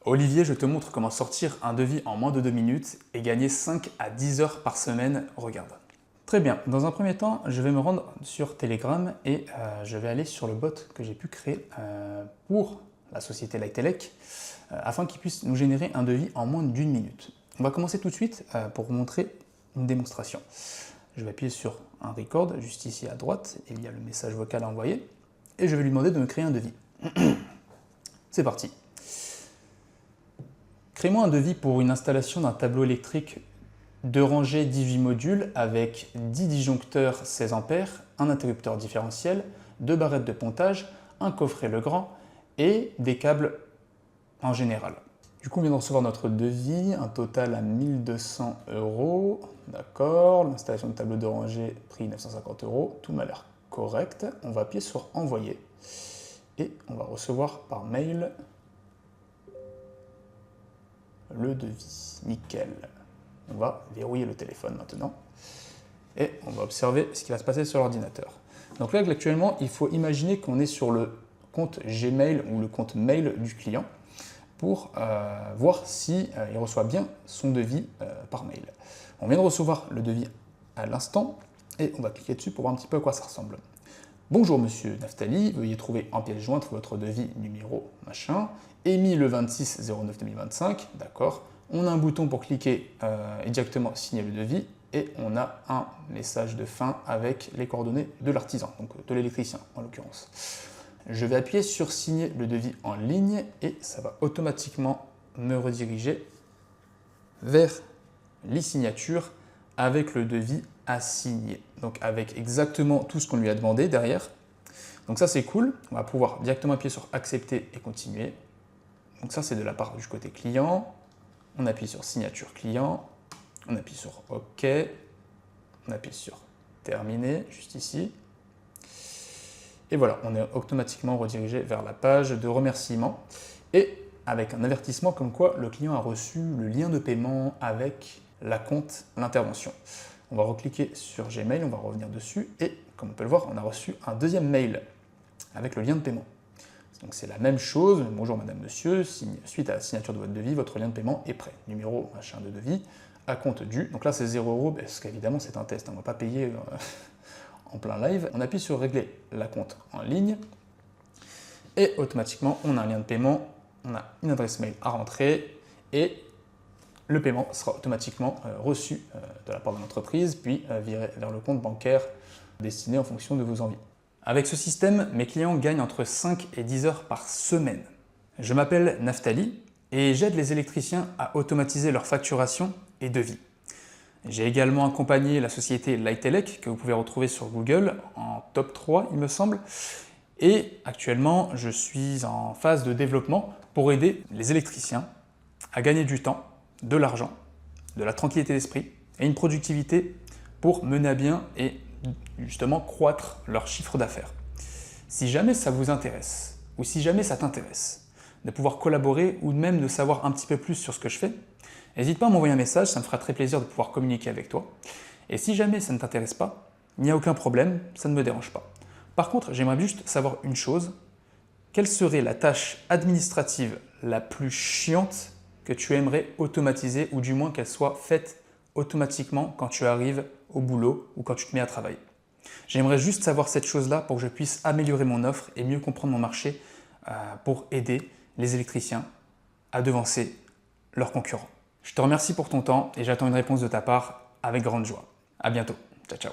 Olivier, je te montre comment sortir un devis en moins de 2 minutes et gagner 5 à 10 heures par semaine. Regarde. Très bien, dans un premier temps, je vais me rendre sur Telegram et je vais aller sur le bot que j'ai pu créer pour la société Lightelec afin qu'il puisse nous générer un devis en moins d'une minute. On va commencer tout de suite pour vous montrer une démonstration. Je vais appuyer sur un record, juste ici à droite, il y a le message vocal à envoyer et je vais lui demander de me créer un devis. C'est parti. Crée-moi un devis pour une installation d'un tableau électrique 2 rangées 18 modules avec 10 disjoncteurs 16 A, un interrupteur différentiel, 2 barrettes de pontage, un coffret Legrand et des câbles en général. Du coup, on vient de recevoir notre devis, un total à 1200 €. D'accord, l'installation de tableau de rangée, prix 950 €. Tout m'a l'air correct. On va appuyer sur envoyer et on va recevoir par mail le devis. Nickel. On va verrouiller le téléphone maintenant et on va observer ce qui va se passer sur l'ordinateur. Donc là, actuellement, il faut imaginer qu'on est sur le compte Gmail ou le compte mail du client pour voir si il reçoit bien son devis par mail. On vient de recevoir le devis à l'instant et on va cliquer dessus pour voir un petit peu à quoi ça ressemble. Bonjour monsieur Naftali, veuillez trouver en pièce jointe votre devis numéro machin, émis le 26/09/2025, d'accord. On a un bouton pour cliquer et directement signer le devis et on a un message de fin avec les coordonnées de l'artisan, donc de l'électricien en l'occurrence. Je vais appuyer sur signer le devis en ligne et ça va automatiquement me rediriger vers l'e-signature avec le devis à signer. Donc avec exactement tout ce qu'on lui a demandé derrière. Donc ça c'est cool, on va pouvoir directement appuyer sur accepter et continuer. Donc ça c'est de la part du côté client. On appuie sur signature client, on appuie sur OK, on appuie sur terminer juste ici. Et voilà, on est automatiquement redirigé vers la page de remerciement et avec un avertissement comme quoi le client a reçu le lien de paiement avec l'acompte, l'intervention. On va recliquer sur Gmail, on va revenir dessus et comme on peut le voir, on a reçu un deuxième mail avec le lien de paiement. Donc c'est la même chose, bonjour madame, monsieur, suite à la signature de votre devis, votre lien de paiement est prêt. Numéro machin de devis, acompte dû. Donc là c'est 0 € parce qu'évidemment c'est un test, on ne va pas payer en plein live. On appuie sur régler l'acompte en ligne et automatiquement on a un lien de paiement, on a une adresse mail à rentrer et le paiement sera automatiquement reçu de la part de l'entreprise puis viré vers le compte bancaire destiné en fonction de vos envies. Avec ce système, mes clients gagnent entre 5 et 10 heures par semaine. Je m'appelle Naftali et j'aide les électriciens à automatiser leur facturation et devis. J'ai également accompagné la société Lightelec, que vous pouvez retrouver sur Google, en top 3 il me semble. Et actuellement, je suis en phase de développement pour aider les électriciens à gagner du temps, de l'argent, de la tranquillité d'esprit et une productivité pour mener à bien et justement croître leur chiffre d'affaires. Si jamais ça vous intéresse, ou si jamais ça t'intéresse, de pouvoir collaborer ou même de savoir un petit peu plus sur ce que je fais, n'hésite pas à m'envoyer un message, ça me fera très plaisir de pouvoir communiquer avec toi. Et si jamais ça ne t'intéresse pas, il n'y a aucun problème, ça ne me dérange pas. Par contre, j'aimerais juste savoir une chose, quelle serait la tâche administrative la plus chiante que tu aimerais automatiser ou du moins qu'elle soit faite automatiquement quand tu arrives au boulot ou quand tu te mets à travailler. J'aimerais juste savoir cette chose-là pour que je puisse améliorer mon offre et mieux comprendre mon marché pour aider les électriciens à devancer leurs concurrents. Je te remercie pour ton temps et j'attends une réponse de ta part avec grande joie. À bientôt. Ciao, ciao.